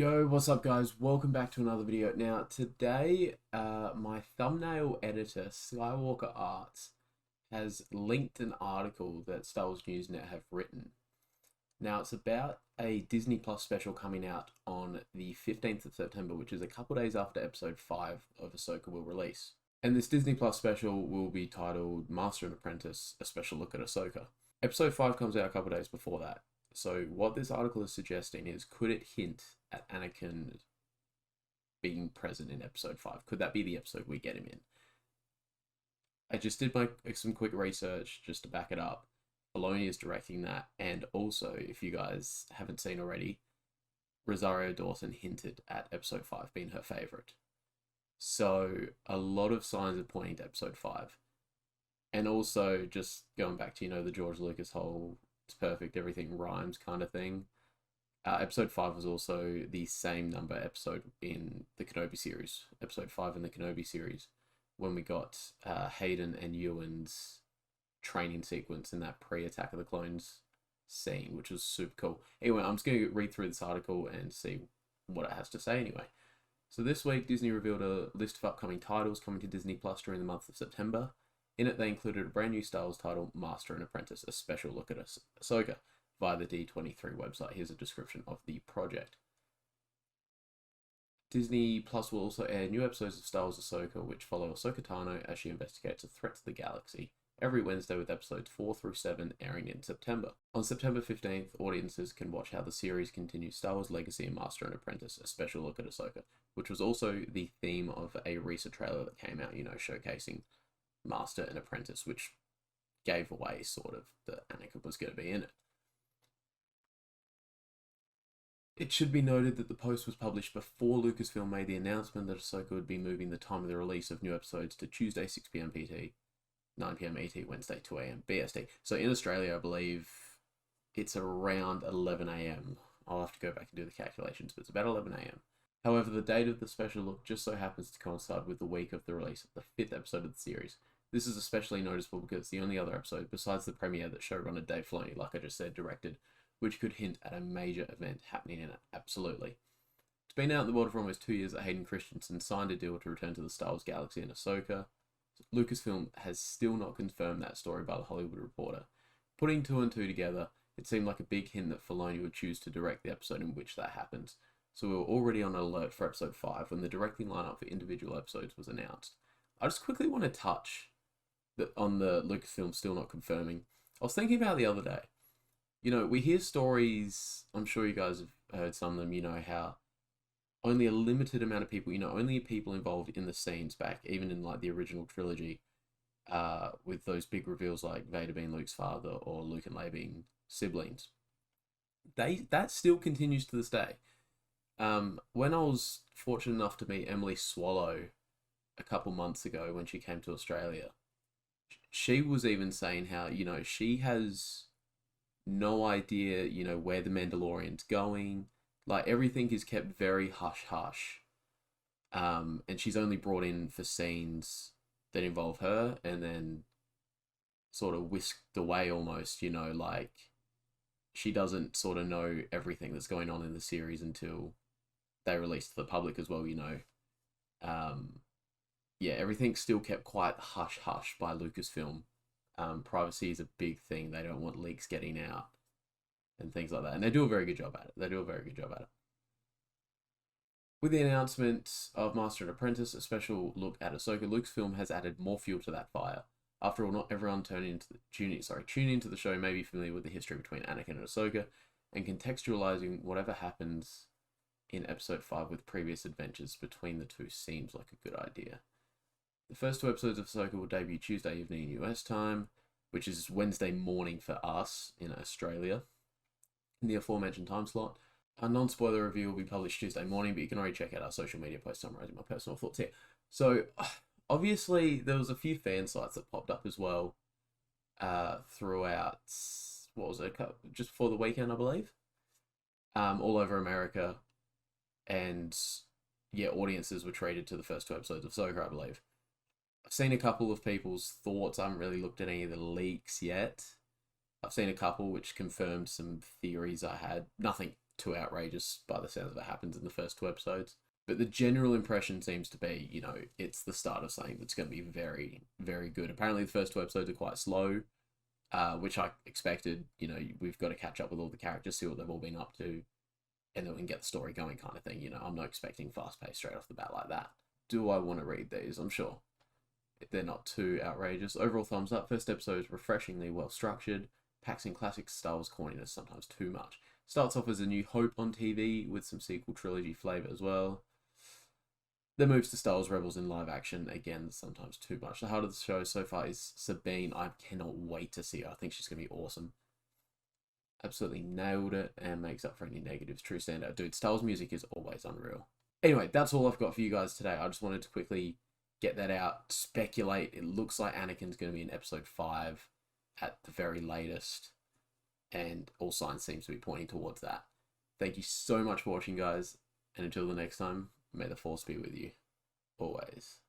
Yo, what's up guys? Welcome back to another video. Now, today, my thumbnail editor, Skywalker Arts, has linked an article that Star Wars Newsnet have written. Now, it's about a Disney Plus special coming out on the 15th of September, which is a couple days after episode 5 of Ahsoka will release. And this Disney Plus special will be titled Master and Apprentice, a special look at Ahsoka. Episode 5 comes out a couple days before that. So what this article is suggesting is, could it hint at Anakin being present in episode 5? Could that be the episode we get him in? I just did some quick research just to back it up. Filoni is directing that, and also, if you guys haven't seen already, Rosario Dawson hinted at episode 5 being her favorite. So a lot of signs are pointing to episode 5. And also, just going back to, the George Lucas whole it's perfect, everything rhymes kind of thing. Episode 5 was also the same number episode in the Kenobi series. Episode 5 in the Kenobi series, when we got Hayden and Ewan's training sequence in that pre-Attack of the Clones scene, which was super cool. Anyway, I'm just going to read through this article and see what it has to say anyway. So this week, Disney revealed a list of upcoming titles coming to Disney Plus during the month of September. In it, they included a brand new Star Wars title, Master and Apprentice, a special look at Ahsoka, via the D23 website. Here's a description of the project. Disney Plus will also air new episodes of Star Wars Ahsoka, which follow Ahsoka Tano as she investigates a threat to the galaxy, every Wednesday, with episodes 4 through 7 airing in September. On September 15th, audiences can watch how the series continues Star Wars Legacy and Master and Apprentice, a special look at Ahsoka, which was also the theme of a recent trailer that came out, showcasing Master and Apprentice, which gave away sort of that Anakin was going to be in it. It should be noted that the post was published before Lucasfilm made the announcement that Ahsoka would be moving the time of the release of new episodes to Tuesday 6 p.m. PT, 9 p.m. ET, Wednesday 2 a.m. BST. So in Australia, I believe it's around 11 a.m. I'll have to go back and do the calculations, but it's about 11 a.m. However, the date of the special look just so happens to coincide with the week of the release of the 5th episode of the series. This is especially noticeable because it's the only other episode, besides the premiere, that showrunner Dave Filoni, like I just said, directed, which could hint at a major event happening in it. Absolutely. It's been out in the world for almost 2 years that Hayden Christensen signed a deal to return to the Star Wars galaxy in Ahsoka. Lucasfilm has still not confirmed that story by the Hollywood Reporter. Putting 2 and 2 together, it seemed like a big hint that Filoni would choose to direct the episode in which that happens. So we were already on alert for episode 5 when the directing lineup for individual episodes was announced. I just quickly want to touch on the Lucasfilm still not confirming. I was thinking about it the other day. We hear stories, I'm sure you guys have heard some of them, how only a limited amount of people, only people involved in the scenes back, even in like the original trilogy, with those big reveals like Vader being Luke's father or Luke and Leia being siblings. That still continues to this day. When I was fortunate enough to meet Emily Swallow a couple months ago when she came to Australia, she was even saying how, she has no idea, where the Mandalorian's going. Like, everything is kept very hush-hush. And she's only brought in for scenes that involve her and then sort of whisked away almost, like, she doesn't sort of know everything that's going on in the series until they release to the public as well, Yeah, everything's still kept quite hush-hush by Lucasfilm. Privacy is a big thing. They don't want leaks getting out and things like that. And they do a very good job at it. With the announcement of Master and Apprentice, a special look at Ahsoka, Lucasfilm has added more fuel to that fire. After all, not everyone tuning into the show may be familiar with the history between Anakin and Ahsoka, and contextualizing whatever happens in episode 5 with previous adventures between the two seems like a good idea. The first 2 episodes of Ahsoka will debut Tuesday evening US time, which is Wednesday morning for us in Australia, in the aforementioned time slot. A non-spoiler review will be published Tuesday morning, but you can already check out our social media posts summarizing my personal thoughts here. So, obviously, there was a few fan sites that popped up as well throughout, what was it, just before the weekend, I believe, all over America. And, yeah, audiences were treated to the first 2 episodes of Ahsoka, I believe. I've seen a couple of people's thoughts. I haven't really looked at any of the leaks yet. I've seen a couple which confirmed some theories I had. Nothing too outrageous by the sounds of it happens in the first 2 episodes. But the general impression seems to be, you know, it's the start of something that's going to be very, very good. Apparently, the first 2 episodes are quite slow, which I expected. You know, we've got to catch up with all the characters, see what they've all been up to, and then we can get the story going kind of thing. You know, I'm not expecting fast-paced straight off the bat like that. Do I want to read these? I'm sure. They're not too outrageous. Overall thumbs up. First episode is refreshingly well structured. Packs in classic Star Wars corniness, sometimes too much. Starts off as a new hope on TV with some sequel trilogy flavour as well. Then moves to Star Wars Rebels in live action, again, sometimes too much. The heart of the show so far is Sabine. I cannot wait to see her. I think she's going to be awesome. Absolutely nailed it and makes up for any negatives. True standout. Dude, Star Wars music is always unreal. Anyway, that's all I've got for you guys today. I just wanted to quickly get that out, speculate. It looks like Anakin's going to be in episode 5 at the very latest, and all signs seem to be pointing towards that. Thank you so much for watching, guys, and until the next time, may the Force be with you, always.